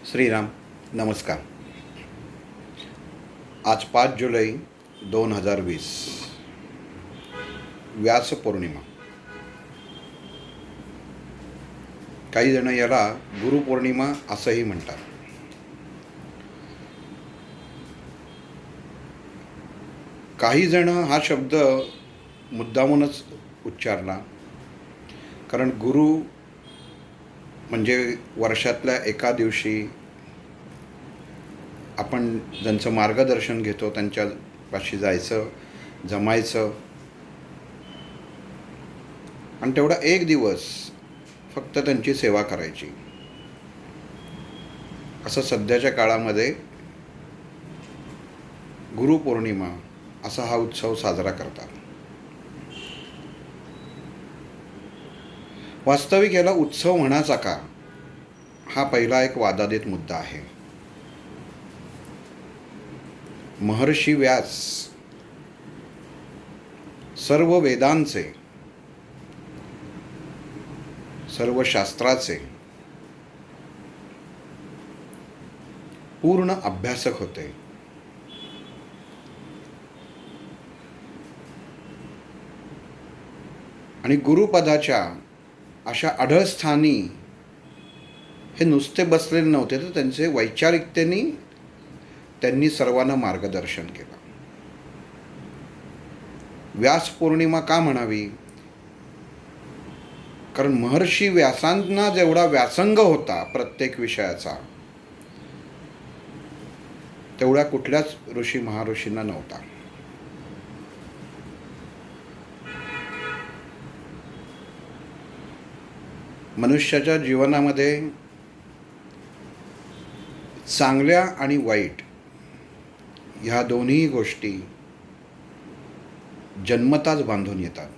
श्रीराम नमस्कार. आज 5 जुलै 2020 व्यास पौर्णिमा. काही जण याला गुरुपौर्णिमा असंही म्हणतात. काही जण हा शब्द मुद्दामूनच उच्चारला, कारण गुरु म्हणजे वर्षातल्या एका दिवशी आपण ज्यांचं मार्गदर्शन घेतो त्यांच्यापाशी जायचं, जमायचं आणि तेवढा एक दिवस फक्त त्यांची सेवा करायची. असं सध्याच्या काळामध्ये गुरुपौर्णिमा असा हा उत्सव साजरा करतात. वास्तविक याला उत्सव म्हणायचा का, हा पहिला एक वादातीत मुद्दा आहे. महर्षी व्यास सर्व वेदांचे, सर्व शास्त्राचे पूर्ण अभ्यासक होते. आणि गुरुपदाच्या अशा अढळस्थानी हे नुसते बसलेले नव्हते, तर त्यांचे वैचारिकतेने त्यांनी सर्वांना मार्गदर्शन केलं. व्यास पौर्णिमा का म्हणावी? कारण महर्षी व्यासांना जेवढा व्यासंग होता प्रत्येक विषयाचा, तेवढा कुठल्याच ऋषी महाऋषींना नव्हता. मनुष्याच्या जीवनामध्ये चांगल्या आणि वाईट ह्या दोन्ही गोष्टी जन्मताच बांधून येतात.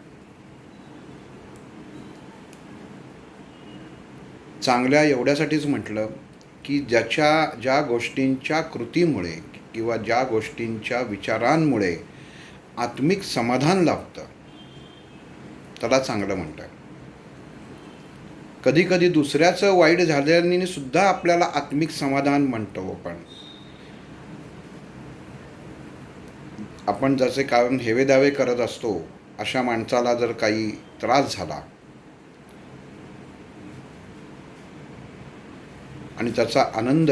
चांगल्या एवढ्यासाठीच म्हटलं की ज्या गोष्टींच्या कृतीमुळे किंवा ज्या गोष्टींच्या विचारांमुळे आत्मिक समाधान लाभतं त्याला चांगलं म्हणतात. कधी कधी दुसऱ्याचं वाईट झाल्याने सुद्धा आपल्याला आत्मिक समाधान म्हणतो. आपण जसे कारण हेवेदावे करत असतो, अशा माणसाला जर काही त्रास झाला आणि त्याचा आनंद,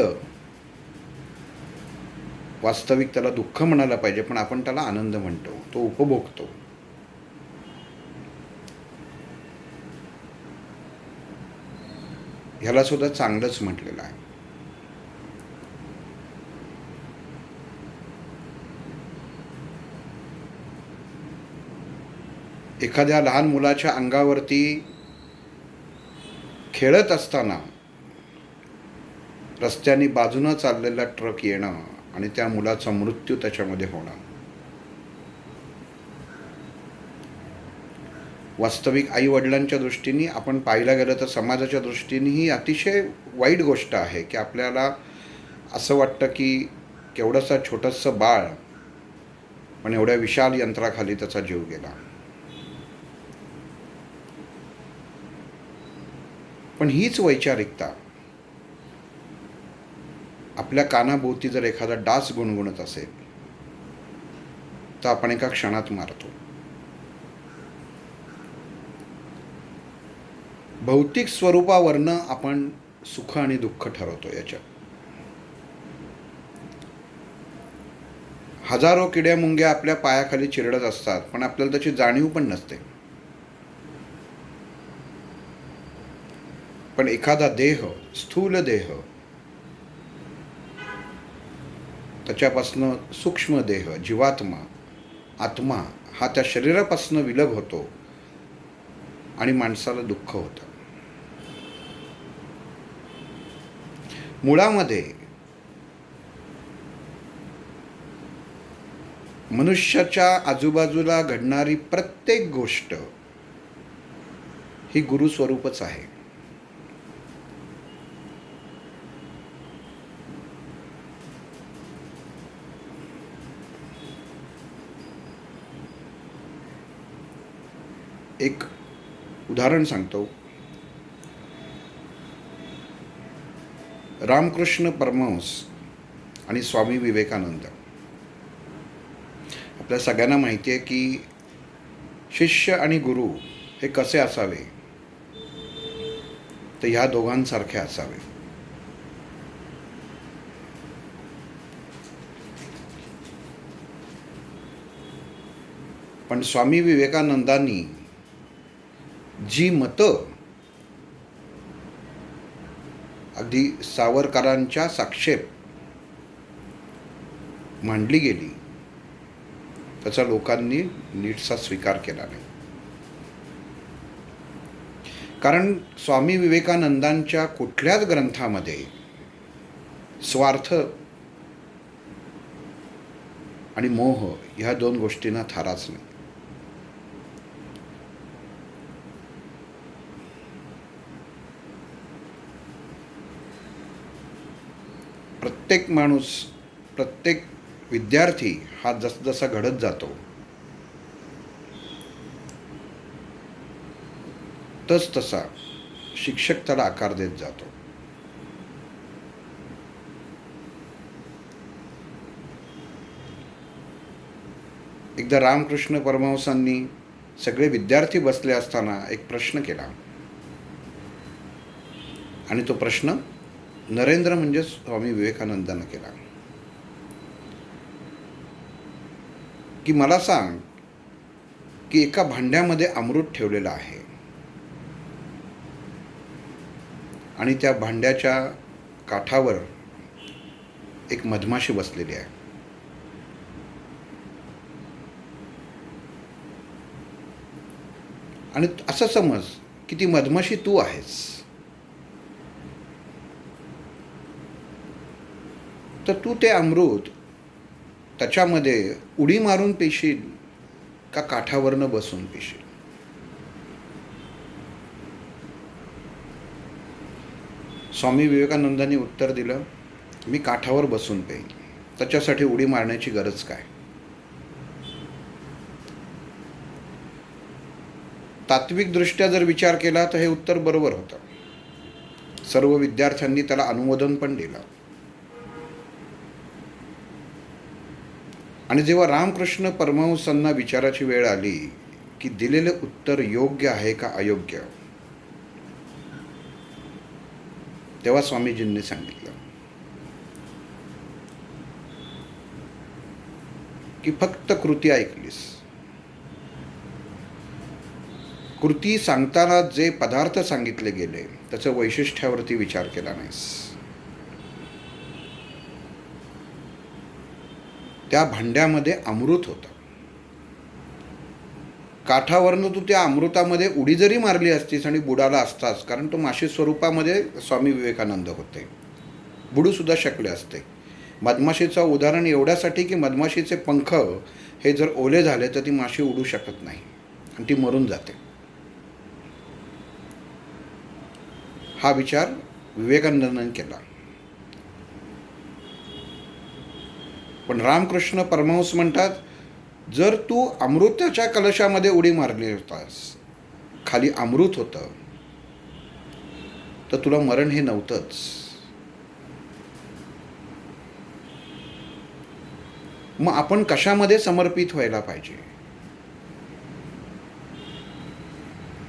वास्तविक त्याला दुःख म्हणायला पाहिजे, पण आपण त्याला आनंद म्हणतो, तो उपभोगतो. ह्याला सुद्धा चांगलंच म्हटलेलं आहे. एखाद्या लहान मुलाच्या अंगावरती खेळत असताना रस्त्याने बाजूनं चाललेला ट्रक येणं आणि त्या मुलाचा मृत्यू त्याच्यामध्ये होणं, वास्तविक आईवडिलांच्या दृष्टीने आपण पाहायला गेलं तर समाजाच्या दृष्टीने ही अतिशय वाईट गोष्ट आहे. की आपल्याला असं वाटतं की केवढंसं छोटंसं बाळ, पण एवढ्या विशाल यंत्राखाली त्याचा जीव गेला. पण हीच वैचारिकता आपल्या कानाभोवती जर एखादा डास गुणगुणत असेल तर आपण एका क्षणात मारतो. भौतिक स्वरूपावरनं आपण सुख आणि दुःख ठरवतो. याच्यात हजारो किड्या मुंग्या आपल्या पायाखाली चिरडत असतात, पण आपल्याला त्याची जाणीव पण नसते. पण एखादा देह, स्थूल देह, त्याच्यापासनं सूक्ष्म देह, जीवात्मा, आत्मा हा त्या शरीरापासनं विलग होतो आणि माणसाला दुःख होतं. मुळामध्ये मनुष्याच्या आजूबाजूला घडणारी प्रत्येक गोष्ट ही गुरुस्वरूपच आहे. एक उदाहरण सांगतो. रामकृष्ण परमहंस आणि स्वामी विवेकानंद, आपल्या सगळ्यांना माहिती आहे की शिष्य आणि गुरु हे कसे असावे, तर ह्या दोघांसारखे असावे. पण स्वामी विवेकानंदांनी जी मतं अगदी सावरकरांच्या साक्षेप मांडली गेली, त्याचा लोकांनी नीटसा स्वीकार केला नाही. कारण स्वामी विवेकानंदांच्या कुठल्याच ग्रंथामध्ये स्वार्थ आणि मोह ह्या दोन गोष्टींना थाराच नाही. प्रत्येक माणूस, प्रत्येक विद्यार्थी हा जसजसा घडत जातो तसा शिक्षक त्याला आकार देत जातो. एकदा रामकृष्ण परमहंसांनी सगळे विद्यार्थी बसले असताना एक प्रश्न केला, आणि तो प्रश्न नरेंद्र म्हणजे स्वामी विवेकानंदांना केला की मला सांग की एका भांड्यामध्ये अमृत ठेवलेलं आहे आणि त्या भांड्याच्या काठावर एक मधमाशी बसलेली आहे. आणि असं समज की ती मधमाशी तू आहेस, तर तू ते अमृत त्याच्यामध्ये उडी मारून पिशील का काठावरनं बसून पिशील? स्वामी विवेकानंदांनी उत्तर दिलं, मी काठावर बसून पेईन, त्याच्यासाठी उडी मारण्याची गरज काय? तात्विकदृष्ट्या जर विचार केला तर हे उत्तर बरोबर होतं. सर्व विद्यार्थ्यांनी त्याला अनुमोदन पण दिलं. आणि जेव्हा रामकृष्ण परमहंसांना विचाराची वेळ आली की दिलेले उत्तर योग्य आहे का अयोग्य, तेव्हा स्वामीजींनी सांगितलं की फक्त कृती ऐकलीस, कृती सांगताना जे पदार्थ सांगितले गेले त्याचं वैशिष्ट्यावरती विचार केला नाहीस. त्या भांड्यामध्ये अमृत होतं. काठावरनं तू त्या अमृतामध्ये उडी जरी मारली असतीस आणि बुडाला असतास, कारण तो माशी स्वरूपामध्ये स्वामी विवेकानंद होते, बुडूसुद्धा शकले असते. मधमाशीचं उदाहरण एवढ्यासाठी की मधमाशीचे पंख हे जर ओले झाले तर ती माशी उडू शकत नाही आणि ती मरून जाते. हा विचार विवेकानंदांनी केला. पण रामकृष्ण परमहंस म्हणतात, जर तू अमृताच्या कलशामध्ये उडी मारली होतास, खाली अमृत होतं, तर तुला मरण हे नव्हतंच. मग आपण कशामध्ये समर्पित व्हायला पाहिजे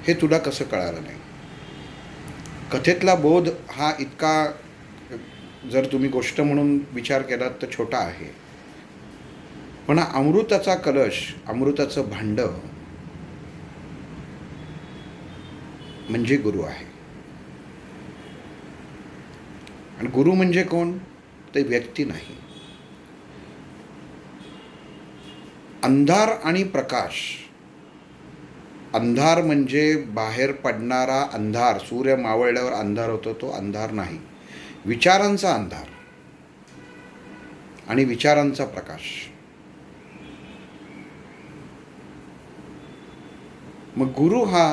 हे तुला कसं कळालं नाही? कथेतला बोध हा इतका जर तुम्ही गोष्ट म्हणून विचार केलात तर छोटा आहे, पण हा अमृताचा कलश, अमृताचं भांडं म्हणजे गुरु आहे. आणि गुरु म्हणजे कोण? ते व्यक्ती नाही. अंधार आणि प्रकाश. अंधार म्हणजे बाहेर पडणारा अंधार, सूर्य मावळल्यावर अंधार होतो, तो अंधार नाही. विचारांचा अंधार आणि विचारांचा प्रकाश. मग गुरु हा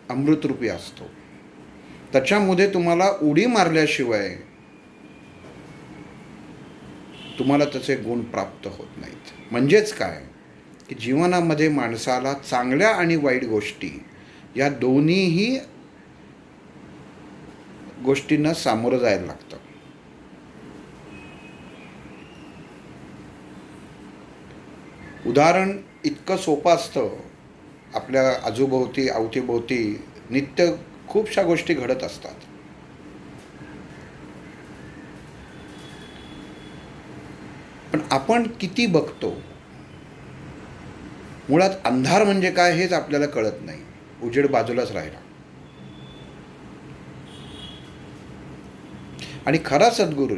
अमृतरूपी असतो. त्याच्यामध्ये तुम्हाला उडी मारल्याशिवाय तुम्हाला त्याचे गुण प्राप्त होत नाहीत. म्हणजेच काय की जीवनामध्ये माणसाला चांगल्या आणि वाईट गोष्टी या दोन्हीही गोष्टींना सामोरं जायला लागतं. उदाहरण इतकं सोपं असतं. आपल्या आजूभोवती अवतीभोवती नित्य खूपशा गोष्टी घडत असतात. पण आपण किती बघतो? मुळात अंधार म्हणजे काय हेच आपल्याला कळत नाही. उजेड बाजूलाच राहिला. आणि खरा सद्गुरू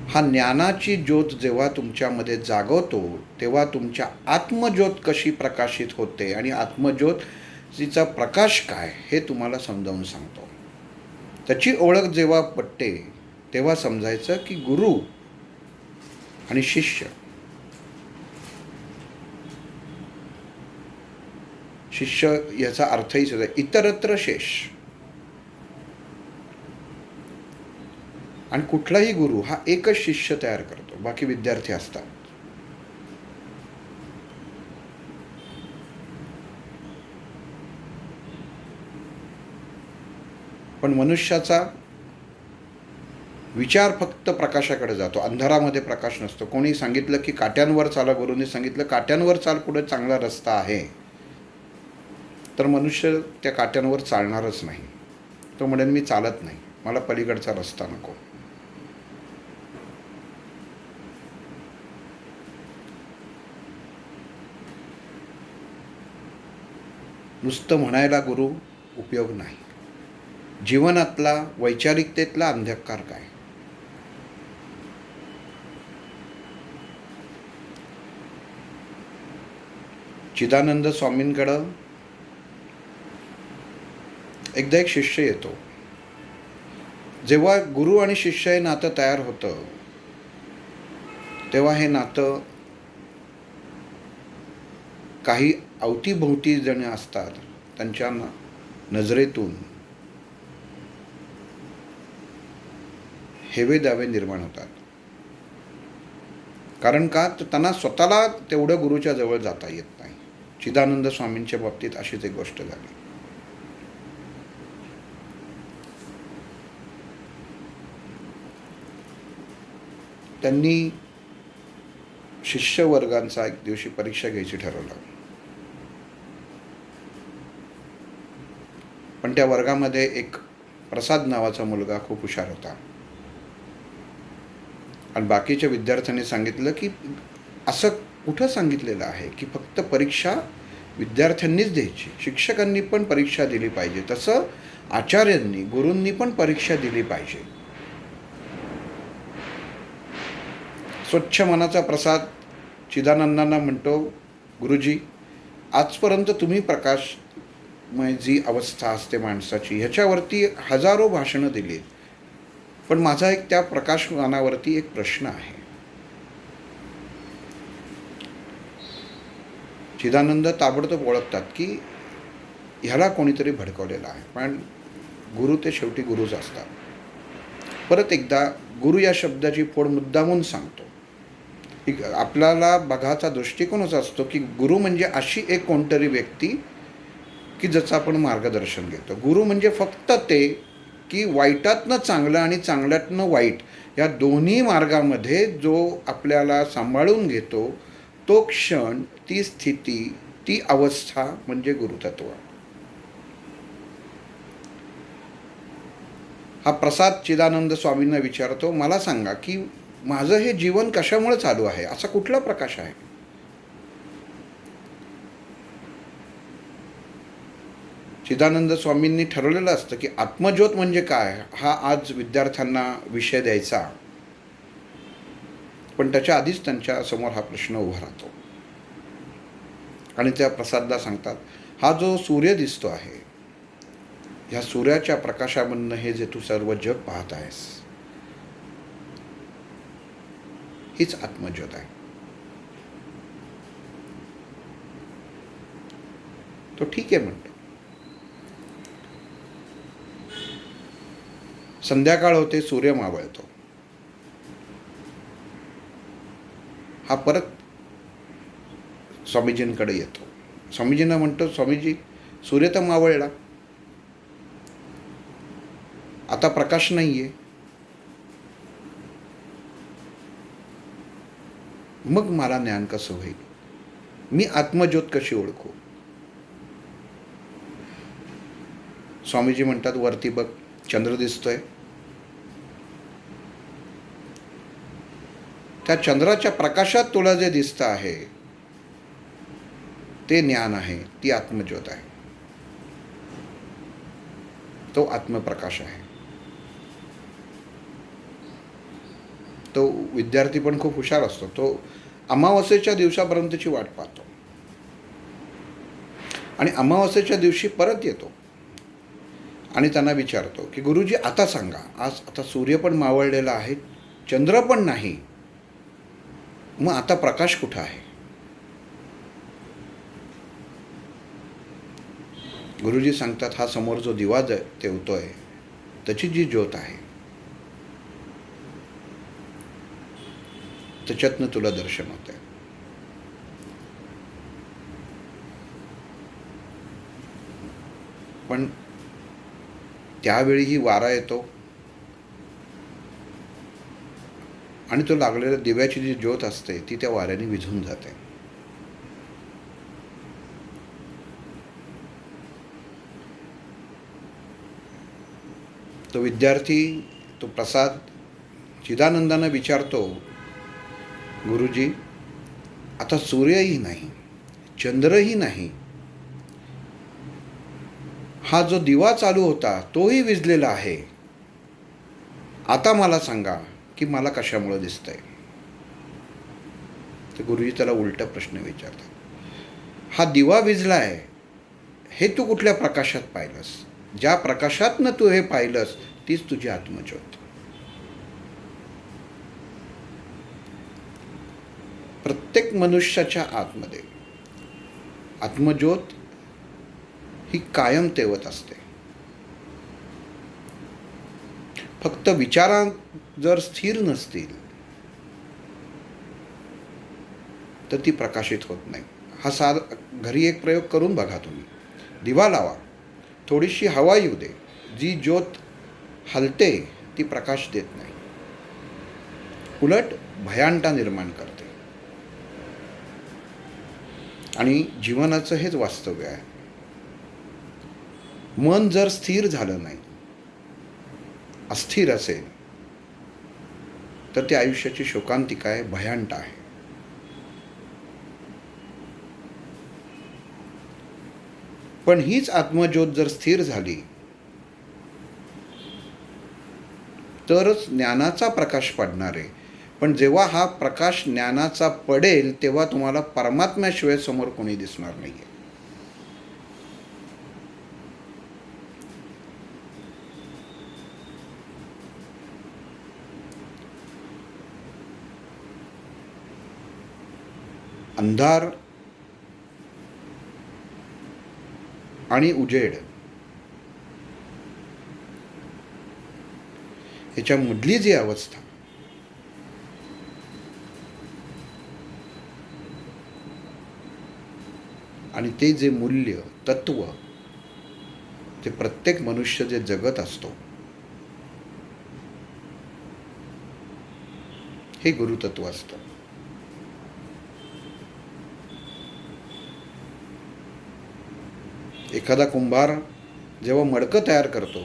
हा ज्ञानाची ज्योत जेव्हा तुमच्यामध्ये जागवतो, तेव्हा तुमच्या आत्मज्योत कशी प्रकाशित होते आणि आत्मज्योतीचा प्रकाश काय हे तुम्हाला समजावून सांगतो. त्याची ओळख जेव्हा पटते तेव्हा समजायचं की गुरु आणि शिष्य, शिष्य याचा अर्थही सुद्धा इतरत्र शेष. आणि कुठलाही गुरु हा एकच शिष्य तयार करतो, बाकी विद्यार्थी असतात. पण मनुष्याचा विचार फक्त प्रकाशाकडे जातो, अंधारामध्ये प्रकाश नसतो. कोणी सांगितलं की काट्यांवर चाला, गुरुंनी सांगितलं काट्यांवर चाल, पुढे चांगला रस्ता आहे, तर मनुष्य त्या काट्यांवर चालणारच नाही. तो म्हणेल मी चालत नाही, मला पलीकडचा रस्ता नको. नुसतं म्हणायला गुरु उपयोग नाही. जीवनातला वैचारिकतेतला अंधकार काय? चिदानंद स्वामींकडं एकदा एक शिष्य येतो. जेव्हा गुरु आणि शिष्य हे नातं तयार होतं, तेव्हा हे नातं काही अवतीभोवती जण असतात त्यांच्या नजरेतून हेवे दावे निर्माण होतात. कारण का, तर त्यांना स्वतःला तेवढं गुरुच्या जवळ जाता येत नाही. चिदानंद स्वामींच्या बाबतीत अशीच एक गोष्ट झाली. त्यांनी शिष्यवर्गांचा एक दिवशी परीक्षा घ्यायची ठरवलं. पण त्या वर्गामध्ये एक प्रसाद नावाचा मुलगा खूप हुशार होता. आणि बाकीच्या विद्यार्थ्यांनी सांगितलं की असं कुठं सांगितलेलं आहे की फक्त परीक्षा विद्यार्थ्यांनीच द्यायची, शिक्षकांनी पण परीक्षा दिली पाहिजे, तसं आचार्यांनी, गुरूंनी पण परीक्षा दिली पाहिजे. स्वच्छ मनाचा प्रसाद चिदानंदांना म्हणतो, गुरुजी, आजपर्यंत तुम्ही प्रकाशमय जी अवस्था असते माणसाची ह्याच्यावरती हजारो भाषणं दिली, पण माझा एक त्या प्रकाशमानावरती एक प्रश्न आहे. चिदानंद ताबडतोब ओळखतात की ह्याला कोणीतरी भडकवलेलं आहे, पण गुरु ते शेवटी गुरुच असतात. परत एकदा गुरु या शब्दाची फोड मुद्दामून सांगतो. आपल्याला बघाचा दृष्टिकोनच असतो की गुरु म्हणजे अशी एक कोणतरी व्यक्ती की ज्याचं आपण मार्गदर्शन घेतो. गुरु म्हणजे फक्त ते की वाईटातनं चांगलं आणि चांगल्यातनं वाईट या दोन्ही मार्गामध्ये जो आपल्याला सांभाळून घेतो, तो क्षण, ती स्थिती, ती अवस्था म्हणजे गुरुतत्व. हा प्रसाद चिदानंद स्वामींना विचारतो, मला सांगा की माझं हे जीवन कशामुळे चालू आहे, असा कुठला प्रकाश आहे? चिदानंद स्वामींनी ठरवलेलं असतं की आत्मज्योत म्हणजे काय हा आज विद्यार्थ्यांना विषय द्यायचा, पण त्याच्या आधीच त्यांच्या समोर हा प्रश्न उभा राहतो. आणि त्या प्रसादला सांगतात, हा जो सूर्य दिसतो आहे, ह्या सूर्याच्या प्रकाशामधनं हे जे तू सर्व जग पाहत आहेस, हीच आत्मज्योत आहे. तो ठीक आहे म्हणतो. संध्याकाळ होते, सूर्य मावळतो. हा परत स्वामीजींकडे येतो. स्वामीजींना म्हणतो, स्वामीजी, सूर्य तर मावळला, आता प्रकाश नाही आहे. मग मला ज्ञान कसं होईल? मी आत्मज्योत कशी ओळखू? स्वामीजी म्हणतात, वरती बघ, चंद्र दिसतोय, त्या चंद्राच्या प्रकाशात तुला जे दिसतं आहे ते ज्ञान आहे, ती आत्मज्योत आहे, तो आत्मप्रकाश आहे. तो विद्यार्थी पण खूप हुशार असतो. तो अमावस्येच्या दिवसापर्यंतची वाट पाहतो आणि अमावस्येच्या दिवशी परत येतो आणि त्यांना विचारतो की गुरुजी आता सांगा, आज आता सूर्य पण मावळलेला आहे, चंद्र पण नाही, मग आता प्रकाश कुठं आहे? गुरुजी सांगतात, हा समोर जो दिवा तेवतोय त्याची जी ज्योत आहे त्याच्यातनं तुला दर्शन होतंय. पण त्यावेळीही वारा येतो आणि तो लागलेल्या दिव्याची जी ज्योत असते ती त्या वाऱ्याने विझून जाते. तो विद्यार्थी, तो प्रसाद चिदानंदानं विचारतो, गुरुजी आता सूर्यही नाही, चंद्रही नाही, हा जो दिवा चालू होता तोही विझलेला आहे, आता मला सांगा की मला कशामुळे दिसतंय? तर गुरुजी त्याला उलटा प्रश्न विचारतात, हा दिवा विझलाय हे तू कुठल्या प्रकाशात पाहिलंस? ज्या प्रकाशातनं तू हे पाहिलंस तीच तुझी आत्मज्योत. प्रत्येक मनुष्याच्या आतमध्ये आत्मज्योत ही कायम तेवत असते. फक्त विचारा जर स्थिर नसतील तर ती प्रकाशित होत नाही. हा घरी एक प्रयोग करून बघा तुम्ही. दिवा लावा, थोडीशी हवा येऊ दे, जी ज्योत हलते ती प्रकाश देत नाही, उलट भयांटा निर्माण करते. आणि जीवनाचं हेच वास्तव्य आहे. मन जर स्थिर झालं नाही, अस्थिर असेल, तर ती आयुष्याची शोकांतिका आहे, भयांटा आहे. पण हीच आत्मज्योत जर स्थिर झाली तरच ज्ञानाचा प्रकाश पडणार आहे. पण जेव्हा हा प्रकाश ज्ञानाचा पडेल तेव्हा तुम्हाला परमात्म्याशिवाय समोर कोणी दिसणार नाही आहे. अंधार आणि उजेड ह्याच्यामधली जी अवस्था, आणि ते जे मूल्य तत्व, ते प्रत्येक मनुष्य जे जगत असतो, हे गुरुतत्व असतं. एखादा कुंभार जेव्हा मडकं तयार करतो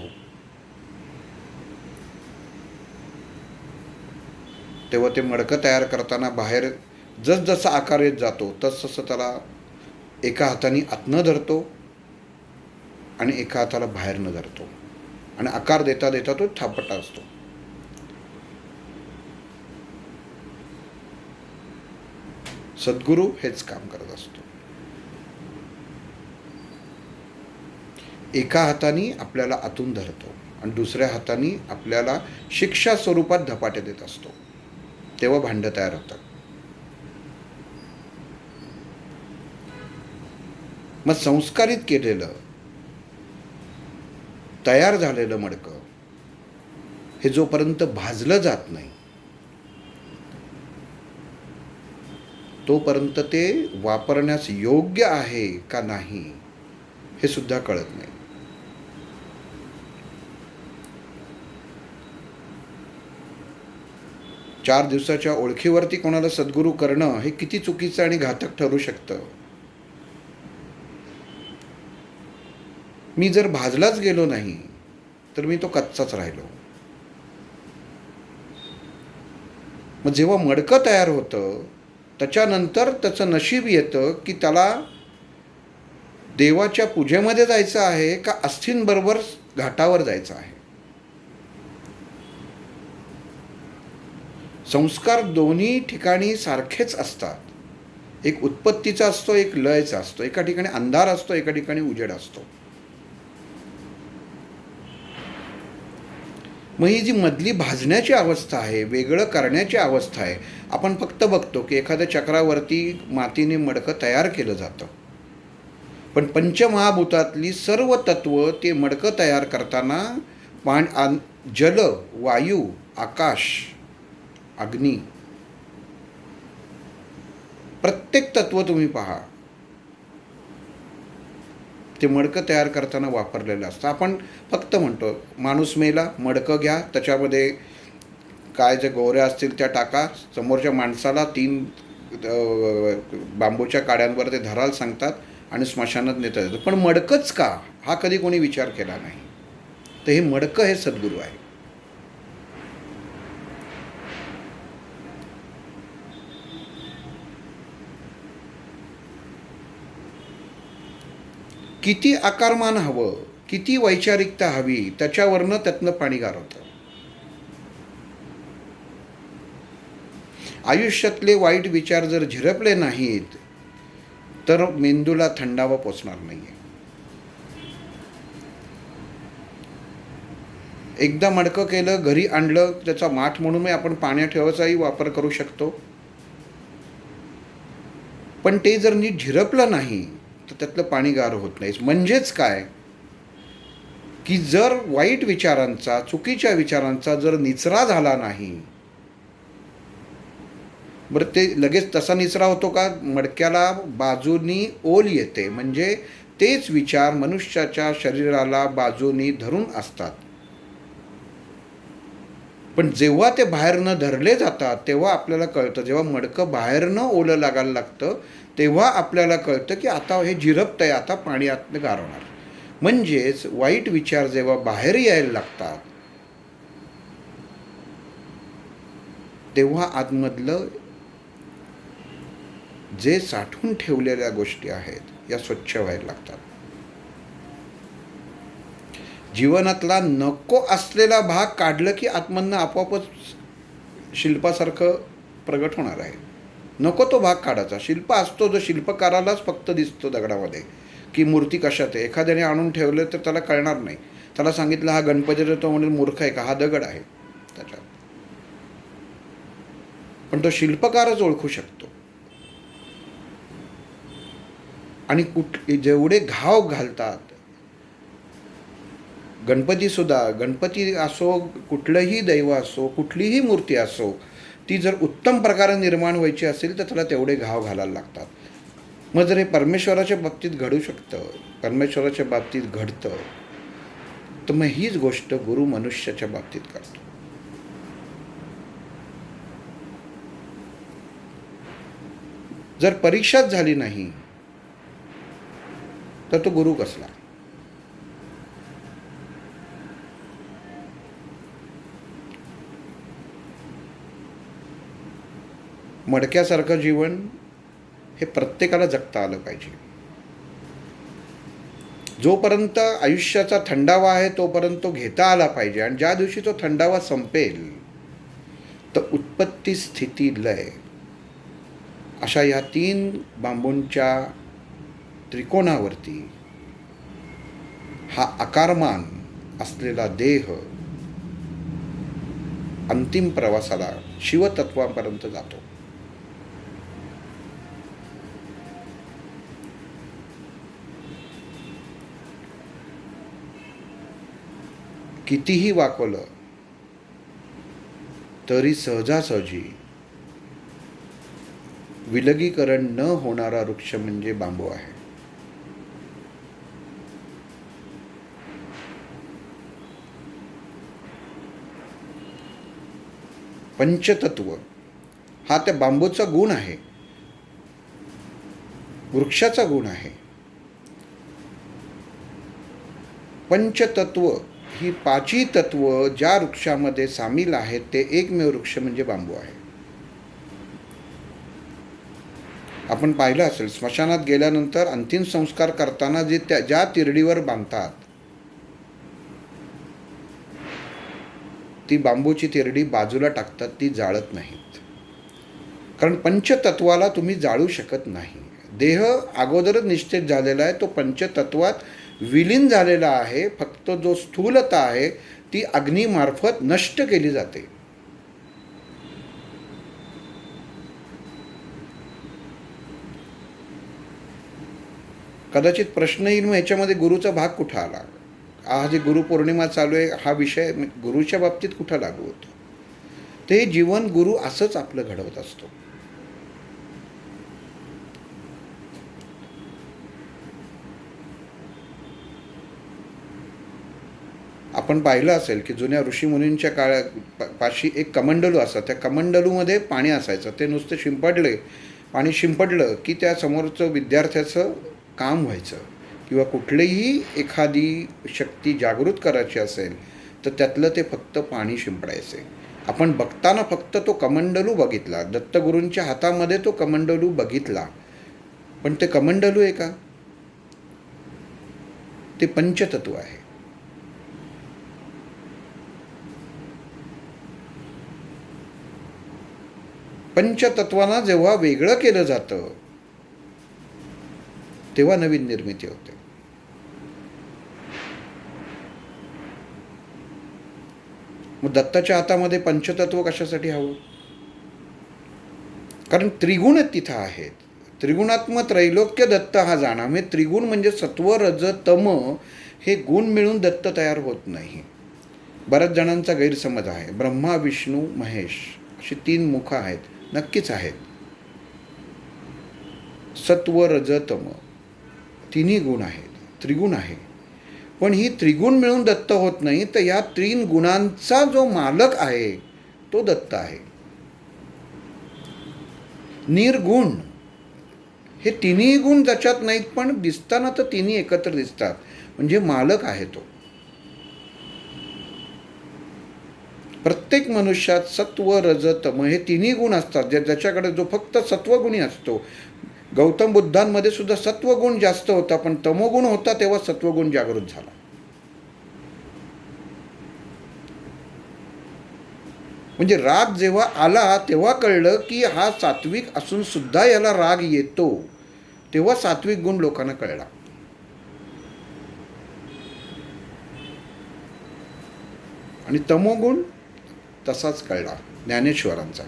तेव्हा ते मडकं तयार करताना बाहेर जसजसा आकार येत जातो तसतसं त्याला एका हाताने आतनं धरतो आणि एका हाताला बाहेरनं धरतो आणि आकार देता देता तो थापटा असतो. सद्गुरू हेच काम करत असतो. एका हाताने आपल्याला आतून धरतो आणि दुसऱ्या हाताने आपल्याला शिक्षा स्वरूपात धपाटे देत असतो. तेव्हा भांडं तयार होतात. मग संस्कारित केलेलं, तयार झालेलं मडकं हे जोपर्यंत भाजलं जात नाही तोपर्यंत ते वापरण्यास योग्य आहे का नाही हे सुद्धा कळत नाही. 4 दिवसाच्या ओळखीवरती कोणाला सद्गुरू करणं हे किती चुकीचं आणि घातक ठरू शकतं. मी जर भाजलाच गेलो नाही तर मी तो कच्चाच राहिलो. मग जेव्हा मडकं तयार होतं त्याच्यानंतर त्याचं नशीब येतं की त्याला देवाच्या पूजेमध्ये जायचं आहे का अस्थींबरोबर घाटावर जायचं आहे. संस्कार दोन्ही ठिकाणी सारखेच असतात. एक उत्पत्तीचा असतो, एक लयचा असतो. एका ठिकाणी अंधार असतो, एका ठिकाणी उजेड असतो. मग ही जी मधली भाजण्याची अवस्था आहे, वेगळं करण्याची अवस्था आहे, आपण फक्त बघतो की एखाद्या चक्रावरती मातीने मडकं तयार केलं जातं. पण पंचमहाभूतातली सर्व तत्व ते मडकं तयार करताना जल, वायू, आकाश, अग्नी, प्रत्येक तत्व तुम्ही पहा, ते मडकं तयार करताना वापरलेलं असतं. आपण फक्त म्हणतो माणूस मेला, मडकं घ्या, त्याच्यामध्ये काय जे गोवऱ्या असतील त्या टाका, समोरच्या माणसाला 3 बांबूच्या काड्यांवर ते धरायला सांगतात आणि स्मशानात नेता येतं. पण मडकंच का, हा कधी कोणी विचार केला नाही. तर हे मडकं हे सद्गुरू आहे. किती आकारमान हवं, किती वैचारिकता हवी, त्याच्यावरनं त्यातनं पाणी गारवतं. आयुष्यातले वाईट विचार जर झिरपले नाहीत तर मेंदूला थंडावा पोचणार नाहीये. एकदा मडकं केलं, घरी आणलं, त्याचा माठ म्हणून आपण पाण्यात ठेवायचाही वापर करू शकतो. पण ते जर नीट झिरपलं नाही तर त्यातलं पाणी गार होत नाही. म्हणजेच काय की जर वाईट विचारांचा, चुकीच्या विचारांचा जर निचरा झाला नाही, बरं ते लगेच तसा निचरा होतो का, मडक्याला बाजूनी ओल येते. म्हणजे तेच विचार मनुष्याच्या शरीराला बाजूनी धरून असतात. पण जेव्हा ते बाहेरनं धरले जातात तेव्हा आपल्याला कळतं, जेव्हा मडकं बाहेरनं ओलं लागायला लागतं तेव्हा आपल्याला कळतं की आता हे झिरपतंय, आता पाणी आतनं गारवणार. म्हणजेच वाईट विचार जेव्हा बाहेर यायला लागतात तेव्हा आतमधलं जे साठवून ठेवलेल्या गोष्टी आहेत या स्वच्छ व्हायला लागतात. जीवनातला नको असलेला भाग काढलं की आतमधनं आपोआपच शिल्पासारखं प्रगट होणार आहे. नको तो भाग काढायचा. शिल्प असतो जो शिल्पकारालाच फक्त दिसतो दगडामध्ये की मूर्ती कशात आहे. एखाद्याने आणून ठेवलं तर त्याला कळणार नाही. त्याला सांगितलं हा गणपती, तो म्हणेल मूर्ख आहे का, हा दगड आहे त्याच्यात. पण तो शिल्पकारच ओळखू शकतो. आणि जेवढे घाव घालतात, गणपती असो, कुठलंही दैव असो, कुठलीही मूर्ती असो, ती जर उत्तम प्रकारे निर्माण व्हायची असेल तर त्याला तेवढे घाव घालायला लागतात. मग जर हे परमेश्वराच्या बाबतीत घडू शकतं, परमेश्वराच्या बाबतीत घडतं, तर मग हीच गोष्ट गुरु मनुष्याच्या बाबतीत करतो. जर परीक्षाच झाली नाही तर तो गुरु कसला. मडक्यासारखं जीवन हे प्रत्येकाला जगता आलं पाहिजे. जोपर्यंत आयुष्याचा थंडावा आहे तोपर्यंत तो घेता आला पाहिजे. आणि ज्या दिवशी तो थंडावा संपेल तर उत्पत्ती, स्थिती, लय अशा या 3 बांबूंच्या त्रिकोणावरती हा आकारमान असलेला देह अंतिम प्रवासाला शिवतत्वापर्यंत जातो. कितीही वाकवलं तरी सहजासहजी विलगीकरण न होणारा वृक्ष म्हणजे बांबू आहे. पंचतत्व हा त्या बांबूचा गुण आहे, वृक्षाचा गुण आहे. पंचतत्व ही पाचही तत्व ज्या वृक्षामध्ये सामील आहेत ते एकमेव वृक्ष म्हणजे बांबू आहे. आपण पाहिलं असेल, स्मशानात गेल्यानंतर अंतिम संस्कार करताना जे ज्या तिरडीवर बांधतात ती बांबूची तिरडी बाजूला टाकतात, ती जाळत नाहीत. कारण पंचतत्वाला तुम्ही जाळू शकत नाही. देह अगोदरच निश्चित झालेला आहे, तो पंचतत्वात विलीन झालेला आहे. फक्त जो स्थूलता आहे ती अग्नीमार्फत नष्ट केली जाते. कदाचित प्रश्न येईल, मग ह्याच्यामध्ये गुरुचा भाग कुठं आला? आज जे गुरुपौर्णिमा चालू आहे, हा विषय गुरुच्या बाबतीत कुठं लागू होतो? ते जीवन गुरु असंच आपलं घडवत असतो. आपण पाहिलं असेल की जुन्या ऋषीमुनींच्या पाशी एक कमंडलू असतं. त्या कमंडलूमध्ये पाणी असायचं. ते नुसतं शिंपडले, पाणी शिंपडलं की त्या समोरचं विद्यार्थ्याचं काम व्हायचं. किंवा कुठलीही एखादी शक्ती जागृत करायची असेल तर त्यातलं ते फक्त पाणी शिंपडायचे. आपण बघताना फक्त तो कमंडलू बघितला, दत्तगुरूंच्या हातामध्ये तो कमंडलू बघितला, पण ते कमंडलू आहे का? ते पंचतत्व आहे. पंचतत्वांना जेव्हा वेगळं केलं जातं तेव्हा नवीन निर्मिती होते. मग दत्ताच्या हातामध्ये पंचतत्व कशासाठी हवं? कारण त्रिगुण तिथं आहेत. त्रिगुणात्मक त्रैलोक्य दत्त हा जाणा. म्हणजे त्रिगुण म्हणजे सत्व रज तम हे गुण मिळून दत्त तयार होत नाही. बऱ्याच जणांचा गैरसमज आहे. ब्रह्मा विष्णू महेश अशी 3 मुखं आहेत. नक्कीच आहेत. सत्व रज तम तिन्ही गुण आहेत, त्रिगुण आहे. पण ही त्रिगुण मिळून दत्त होत नाही. तर या 3 गुणांचा जो मालक आहे तो दत्त आहे. निर्गुण हे तिन्ही गुण ज्याच्यात नाहीत, पण दिसताना तर तिन्ही एकत्र दिसतात, म्हणजे मालक आहे तो. प्रत्येक मनुष्यात सत्व रज तम हे तिन्ही गुण असतात. ज्याच्याकडे जो फक्त सत्वगुणी असतो. गौतम बुद्धांमध्ये सुद्धा सत्वगुण जास्त होता, पण तमोगुण होता तेव्हा सत्वगुण जागृत झाला. म्हणजे राग जेव्हा आला तेव्हा कळलं की हा सात्विक असून सुद्धा याला राग येतो. तेव्हा सात्विक गुण लोकांना कळला. आणि तमोगुण तसाच कळला ज्ञानेश्वरांचा.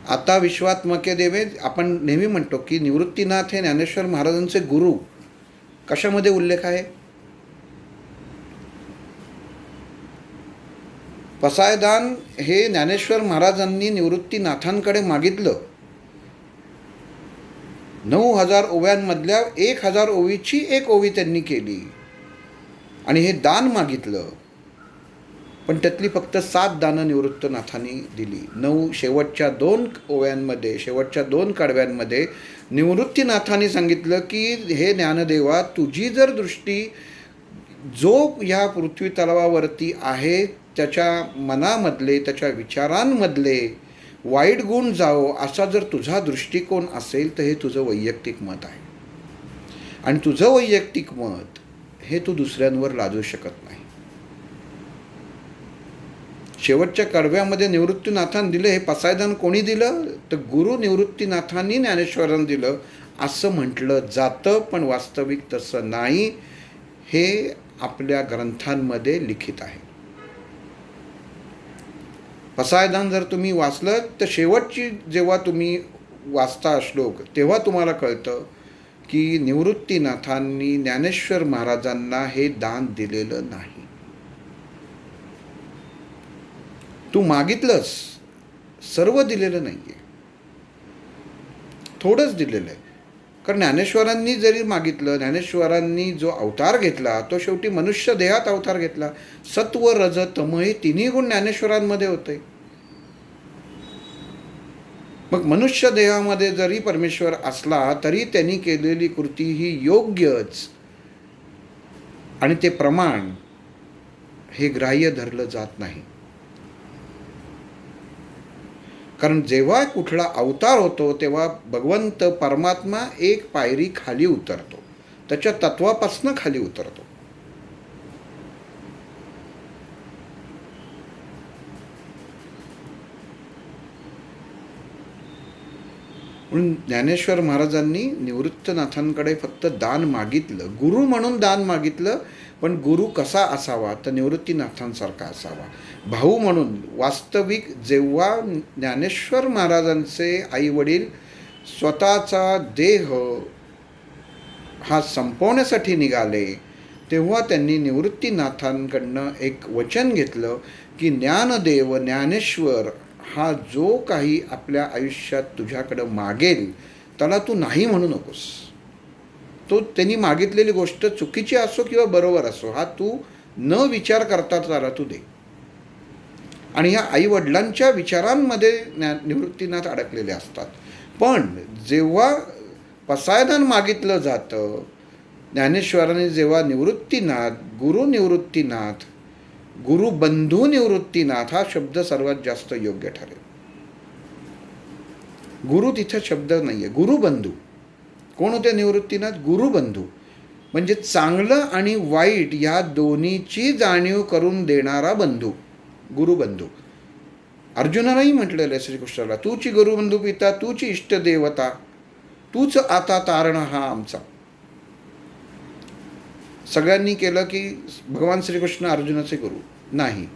आता विश्वात्मके देवे आपण नेहमी म्हणतो की निवृत्तीनाथ हे ज्ञानेश्वर महाराजांचे गुरु. कशामध्ये उल्लेख आहे? पसायदान हे ज्ञानेश्वर महाराजांनी निवृत्तीनाथांकडे मागितलं. 9000 ओव्यांमधल्या 1000 ओवीची 1 ओवी त्यांनी केली आणि हे दान मागितलं. पण त्यातली फक्त 7 दानं निवृत्तनाथांनी दिली. 9 शेवटच्या 2 ओव्यांमध्ये, शेवटच्या 2 कडव्यांमध्ये निवृत्तीनाथांनी सांगितलं की हे ज्ञानदेवा, तुझी जर दृष्टी जो ह्या पृथ्वी तलावावरती आहे त्याच्या मनामधले, त्याच्या विचारांमधले वाईट गुण जावो असा जर तुझा दृष्टिकोन असेल तर हे तुझं वैयक्तिक मत आहे. आणि तुझं वैयक्तिक मत हे तू दुसऱ्यांवर लादू शकत नाही. शेवटच्या कडव्यामध्ये निवृत्तीनाथांनी दिलं. हे पसायदान कोणी दिलं? तर गुरु निवृत्तीनाथांनी ज्ञानेश्वरांना दिलं असं म्हटलं जातं, पण वास्तविक तसं नाही. हे आपल्या ग्रंथांमध्ये लिखित आहे. पसायदान जर तुम्ही वाचलं तर शेवटची जेव्हा तुम्ही वाचता श्लोक तेव्हा तुम्हाला कळतं की निवृत्तीनाथांनी ज्ञानेश्वर महाराजांना हे दान दिलेलं नाही. तू मागितलंस, सर्व दिलेलं नाही आहे, थोडंच दिलेलं आहे. कारण ज्ञानेश्वरांनी जरी मागितलं, ज्ञानेश्वरांनी जो अवतार घेतला तो शेवटी मनुष्य देहात अवतार घेतला. सत्व रज तम हे तिन्ही गुण ज्ञानेश्वरांमध्ये होते. मग मनुष्य देहामध्ये जरी परमेश्वर असला तरी त्यांनी केलेली कृती ही योग्यच, आणि ते प्रमाण हे ग्राह्य धरलं जात नाही. कारण जेव्हा कुठला अवतार होतो तेव्हा भगवंत परमात्मा एक पायरी खाली उतरतो, त्याच्या तत्वापासून खाली उतरतो. म्हणून ज्ञानेश्वर महाराजांनी निवृत्तनाथांकडे फक्त दान मागितलं, गुरु म्हणून दान मागितलं. पण गुरु कसा असावा तर निवृत्तीनाथांसारखा असावा. भाऊ म्हणून वास्तविक जेव्हा ज्ञानेश्वर महाराजांचे आईवडील स्वतःचा देह हा संपवण्यासाठी निघाले, तेव्हा त्यांनी निवृत्तीनाथांकडनं एक वचन घेतलं की ज्ञानदेव ज्ञानेश्वर हा जो काही आपल्या आयुष्यात तुझ्याकडं मागेल त्याला तू नाही म्हणू नकोस. तो त्यांनी मागितलेली गोष्ट चुकीची असो किंवा बरोबर असो, हा तू न विचार करता त्याला तू दे. आणि ह्या आईवडिलांच्या विचारांमध्ये निवृत्तीनाथ अडकलेले असतात. पण जेव्हा पसायदान मागितलं जातं, ज्ञानेश्वरांनी जेव्हा निवृत्तीनाथ, गुरु निवृत्तीनाथ, गुरुबंधू निवृत्तीनाथ हा शब्द सर्वात जास्त योग्य ठरेल. गुरु तिथे शब्द नाही आहे, गुरुबंधू. कोण होते निवृत्तीनाथ? गुरुबंधू. म्हणजे चांगलं आणि वाईट या दोन्हीची जाणीव करून देणारा बंधू, गुरुबंधू. अर्जुनालाही म्हटलेलं आहे श्रीकृष्णाला, तूची गुरुबंधू पिता, तूची इष्टदेवता, तूच आता तारण हा आमचा. सगळ्यांनी केलं की भगवान श्रीकृष्ण अर्जुनाचे गुरु नाही.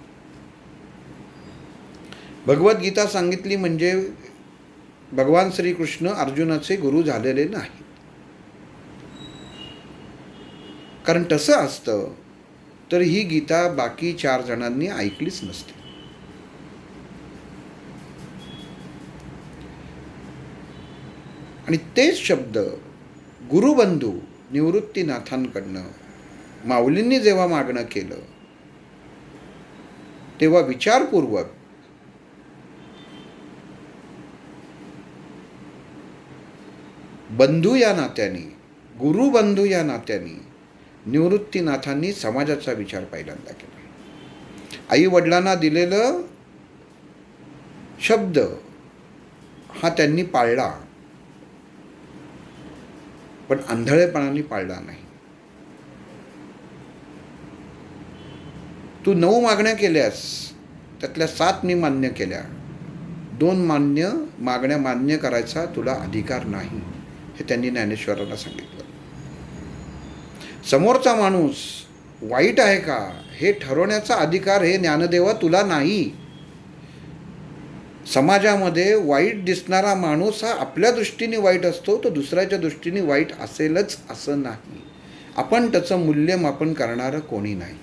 भगवद्गीता सांगितली म्हणजे भगवान श्रीकृष्ण अर्जुनाचे गुरु झालेले नाही. कारण तसं असतं तर ही गीता बाकी 4 जणांनी ऐकलीच नसती. आणि तेच शब्द गुरुबंधू निवृत्तीनाथांकडनं माऊलींनी जेव्हा मागणं केलं तेव्हा विचारपूर्वक बंधू या नात्याने, गुरुबंधू या नात्याने निवृत्तीनाथांनी समाजाचा विचार पहिल्यांदा केला. आई वडिलांना दिलेलं शब्द हा त्यांनी पाळला, पण आंधळेपणाने पाळला नाही. तू 9 मागण्या केल्यास त्यातल्या 7 मी मान्य केल्या, 2 मागण्या मान्य करायचा तुला अधिकार नाही, हे त्यांनी ज्ञानेश्वरांना सांगितलं. समोरचा माणूस वाईट आहे का हे ठरवण्याचा अधिकार हे ज्ञानदेवा तुला नाही. समाजामध्ये वाईट दिसणारा माणूस हा आपल्या दृष्टीने वाईट असतो, तो दुसऱ्याच्या दृष्टीने वाईट असेलच असं नाही. आपण त्याचं मूल्यमापन करणारं कोणी नाही.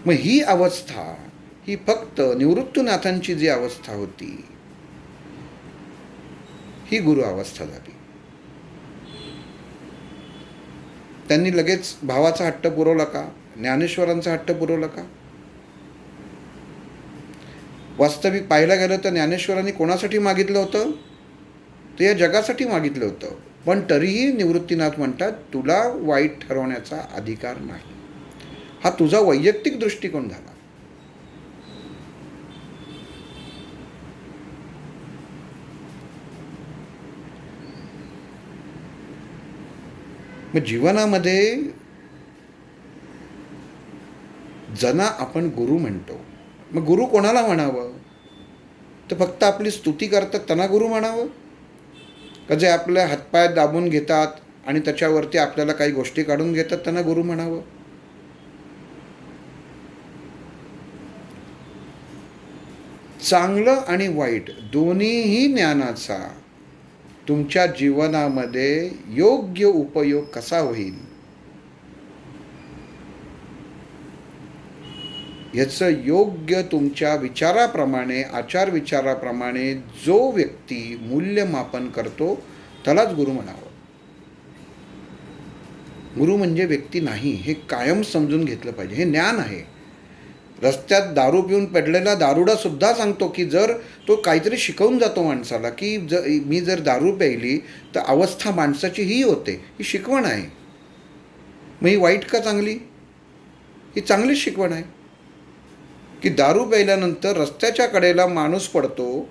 मग ही अवस्था ही फक्त निवृत्तीनाथांची जी अवस्था होती ही गुरु अवस्था झाली. त्यांनी लगेच भावाचा हट्ट पुरवला का? ज्ञानेश्वरांचा हट्ट पुरवला का? वास्तविक पाहायला गेलं तर ज्ञानेश्वरांनी कोणासाठी मागितलं होतं? ते या जगासाठी मागितलं होतं. पण तरीही निवृत्तीनाथ म्हणतात तुला वाईट ठरवण्याचा अधिकार नाही. हा तुझा वैयक्तिक दृष्टिकोन झाला. मग जीवनामध्ये जना आपण गुरु म्हणतो. मग गुरु कोणाला म्हणावं? तर फक्त आपली स्तुती करतात त्यांना गुरु म्हणावं का जे आपल्या हातपाय दाबून घेतात आणि त्याच्यावरती आपल्याला काही गोष्टी काढून घेतात त्यांना गुरु म्हणावं? चांगलं आणि वाईट दोन्हीही ज्ञानाचा तुमच्या जीवनामध्ये योग्य उपयोग कसा होईल ह्याचं योग्य तुमच्या विचाराप्रमाणे, आचार विचाराप्रमाणे जो व्यक्ती मूल्यमापन करतो त्यालाच गुरु म्हणावं. गुरु म्हणजे व्यक्ती नाही, हे कायम समजून घेतलं पाहिजे. हे ज्ञान आहे. रस्त्यात दारू पिऊन पडलेला दारुडा सुद्धा सांगतो की जर तो काहीतरी शिकवून जातो माणसाला की मी जर दारू प्यायली तर अवस्था माणसाची ही होते. ही शिकवण आहे. मग ही वाईट का चांगली? ही चांगलीच शिकवण आहे की दारू प्यायल्यानंतर रस्त्याच्या कडेला माणूस पडतो,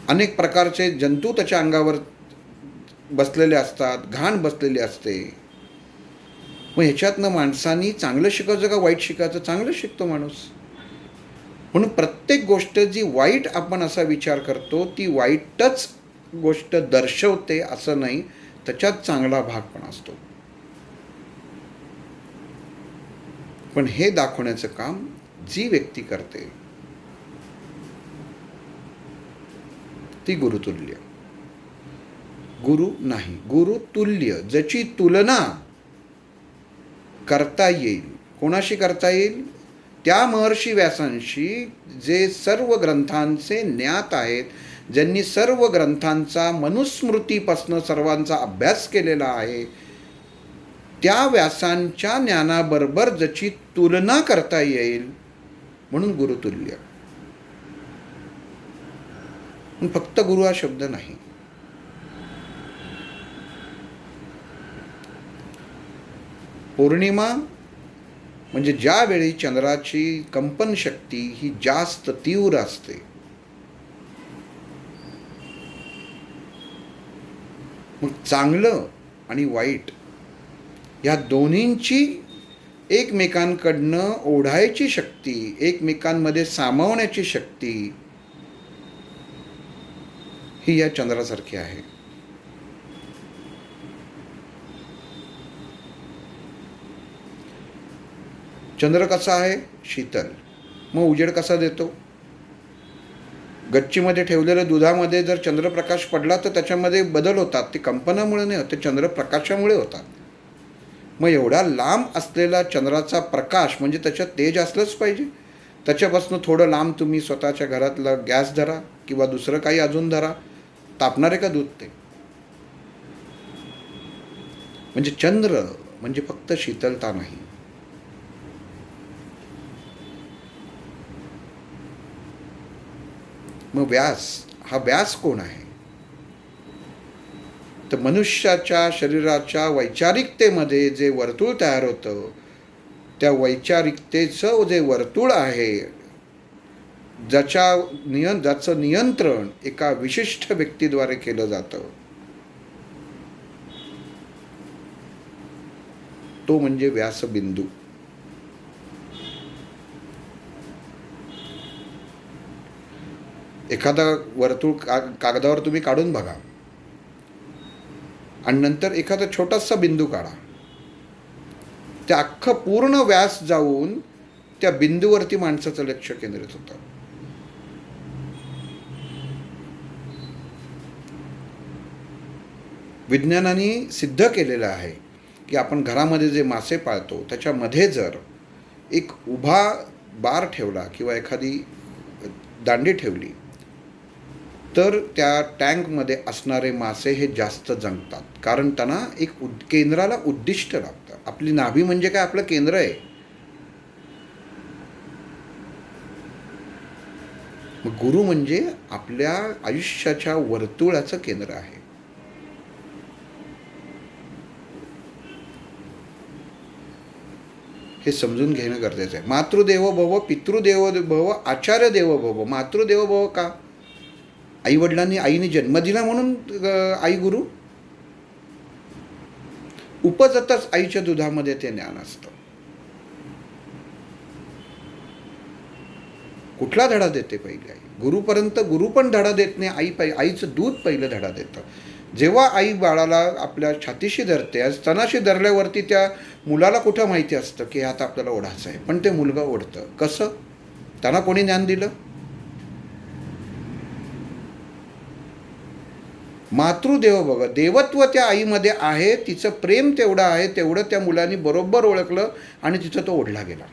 अनेक प्रकारचे जंतू त्याच्या अंगावर बसलेले असतात, घाण बसलेली असते. मग ह्याच्यातनं माणसांनी चांगलं शिकायचं का वाईट शिकायचं? चांगलं शिकतो माणूस. म्हणून प्रत्येक गोष्ट जी वाईट आपण असा विचार करतो ती वाईटच गोष्ट दर्शवते असं नाही, त्याच्यात चांगला भाग पण असतो. पण हे दाखवण्याचं काम जी व्यक्ती करते ती गुरुतुल्य. गुरु नाही, गुरुतुल्य, ज्याची तुलना करता येईल. कोणाशी करता येईल? त्या महर्षी व्यासांशी जे सर्व ग्रंथांचे ज्ञात आहेत, ज्यांनी सर्व ग्रंथांचा मनुस्मृतीपासून सर्वांचा अभ्यास केलेला आहे. त्या व्यासांच्या ज्ञानाबरोबर ज्याची तुलना करता येईल म्हणून गुरुतुल्य. फक्त गुरु हा शब्द नाही. पौर्णिमा म्हणजे ज्यावेळी चंद्राची कंपन शक्ती ही जास्त तीव्र असते, मग चांगलं आणि वाईट या दोन्हींची एकमेकांकडनं ओढायची शक्ती, एकमेकांमध्ये सामावण्याची शक्ती ही या चंद्रासारखी आहे. चंद्र कसा आहे? शीतल. मग उजेड कसा देतो? गच्चीमध्ये ठेवलेल्या दुधामध्ये जर चंद्रप्रकाश पडला तर त्याच्यामध्ये बदल होतात. ते कंपनामुळे नाही होत, ते चंद्रप्रकाशामुळे होतात. मग एवढा लांब असलेला चंद्राचा प्रकाश म्हणजे त्याच्यात तेज असलंच पाहिजे. त्याच्यापासून थोडं लांब तुम्ही स्वतःच्या घरातला गॅस धरा किंवा दुसरं काही अजून धरा, तापणार आहे का दूध? ते म्हणजे चंद्र म्हणजे फक्त शीतलता नाही. मग व्यास, हा व्यास कोण आहे? तर मनुष्याच्या शरीराच्या वैचारिकतेमध्ये जे वर्तुळ तयार होतं, त्या वैचारिकतेचं जे वर्तुळ आहे, ज्याचं नियंत्रण एका विशिष्ट व्यक्तीद्वारे केलं जातं, तो म्हणजे व्यासबिंदू. एखादा वर्तुळ कागदावर तुम्ही काढून बघा आणि नंतर एखादा छोटासा बिंदू काढा. त्या अख्खं पूर्ण व्यास जाऊन त्या बिंदूवरती माणसाचं लक्ष केंद्रित होतं. विज्ञानाने सिद्ध केलेलं आहे की आपण घरामध्ये जे मासे पाळतो त्याच्यामध्ये जर एक उभा बार ठेवला किंवा एखादी दांडी ठेवली तर त्या टँकमध्ये असणारे मासे हे जास्त जंगतात. कारण त्यांना एक केंद्राला उद्दिष्ट लागतं. आपली नाभी म्हणजे काय? आपलं केंद्र आहे. मग गुरु म्हणजे आपल्या आयुष्याच्या वर्तुळाचं केंद्र आहे. हे समजून घेणं गरजेचं आहे. मातृदेवो भव, पितृदेवो भव, आचार्य देवो भव. मातृदेवो भव का? आईवडिलांनी, आईने जन्म दिला म्हणून आई गुरु. उपजतच आईच्या दुधामध्ये ते ज्ञान असतं. कुठला धडा देते पहिली आई? गुरुपर्यंत गुरु पण धडा देत नाही. आईचं दूध पहिलं धडा देतं. जेव्हा आई बाळाला आपल्या छातीशी धरते, स्तनाशी धरल्यावरती त्या मुलाला कुठं माहिती असतं की आता आपल्याला ओढायचं आहे, पण ते मुलगा ओढतं. कसं? त्यांना कोणी ज्ञान दिलं? मातृदेव बघा, देवत्व त्या आईमध्ये आहे. तिचं प्रेम तेवढं आहे, तेवढं त्या मुलांनी बरोबर ओळखलं आणि तिथं तो ओढला गेला.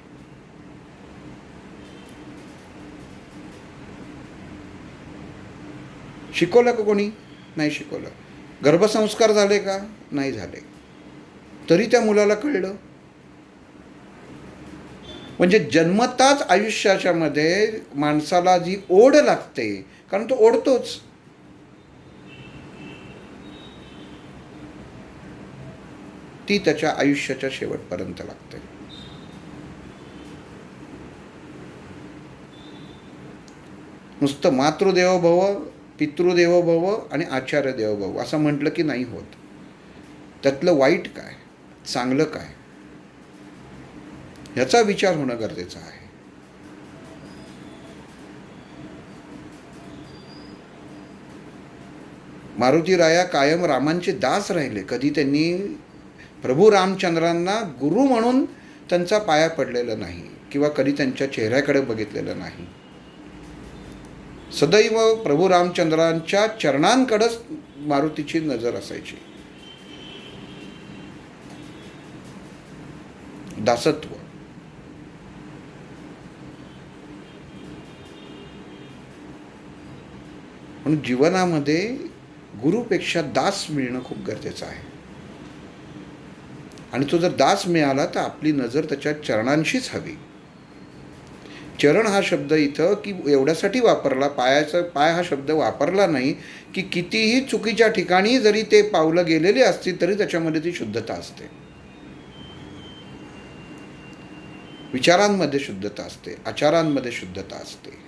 शिकवलं का कोणी? नाही शिकवलं. गर्भसंस्कार झाले का? नाही झाले. तरी त्या मुलाला कळलं. म्हणजे जन्मताच आयुष्याच्या मध्ये माणसाला जी ओढ लागते, कारण तो ओढतोच, ती त्याच्या आयुष्याच्या शेवटपर्यंत लागते. नुसतं मातृदेवो भव, पितृदेवो भव आणि आचार्य देवो भव असं म्हटलं की नाही होत. त्यातलं वाईट काय, चांगलं काय, ह्याचा विचार होणं गरजेचं आहे. मारुती राया कायम रामांचे दास राहिले. कधी त्यांनी प्रभू रामचंद्रांना गुरु म्हणून त्यांचा पाया पडलेला नाही किंवा कधी त्यांच्या चेहऱ्याकडे बघितलेलं नाही. सदैव प्रभू रामचंद्रांच्या चरणांकडेच मारुतीची नजर असायची. दासत्व. म्हणून जीवनामध्ये गुरुपेक्षा दास मिळणं खूप गरजेचं आहे. आणि तो जर दास मिळाला तर आपली नजर त्याच्या चरणांशीच हवी. चरण हा शब्द इथं की एवढ्यासाठी वापरला, पाय हा शब्द वापरला नाही की कितीही चुकीच्या ठिकाणी जरी ते पावलं गेलेली असतील तरी त्याच्यामध्ये ती शुद्धता असते, विचारांमध्ये शुद्धता असते, आचारांमध्ये शुद्धता असते.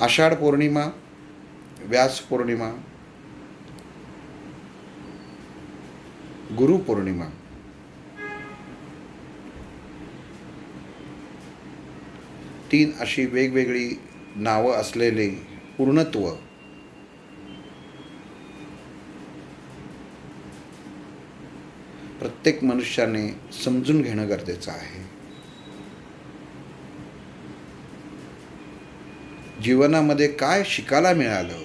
आषाढ पौर्णिमा, व्यास पौर्णिमा, गुरुपौर्णिमा, तीन अशी वेगवेगळी नावं असलेले पूर्णत्व प्रत्येक मनुष्याने समजून घेणं गरजेचं आहे. जीवनामध्ये काय शिकायला मिळालं,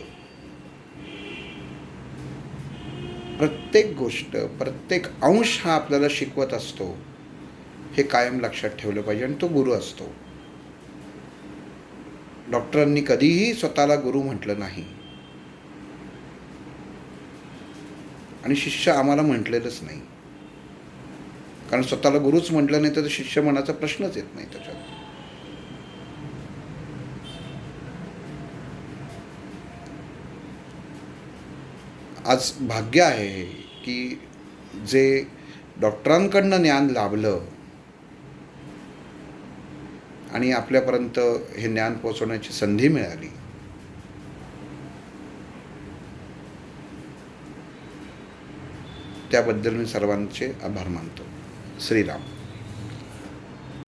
प्रत्येक गोष्ट, प्रत्येक अंश हा आपल्याला शिकवत असतो, हे कायम लक्षात ठेवलं पाहिजे. आणि तो गुरु असतो. डॉक्टरांनी कधीही स्वतःला गुरु म्हटलं नाही आणि शिष्य आम्हाला म्हटलेलंच नाही, कारण स्वतःला गुरुच म्हटलं नाही तर शिष्य म्हणायचा प्रश्नच येत नाही त्याच्यात. आज भाग्य आहे की जे डॉक्टरांकडनं ज्ञान लाभलं आणि आपल्यापर्यंत हे ज्ञान पोहोचवण्याची संधी मिळाली. त्याबद्दल मी सर्वांचे आभार मानतो. श्रीराम.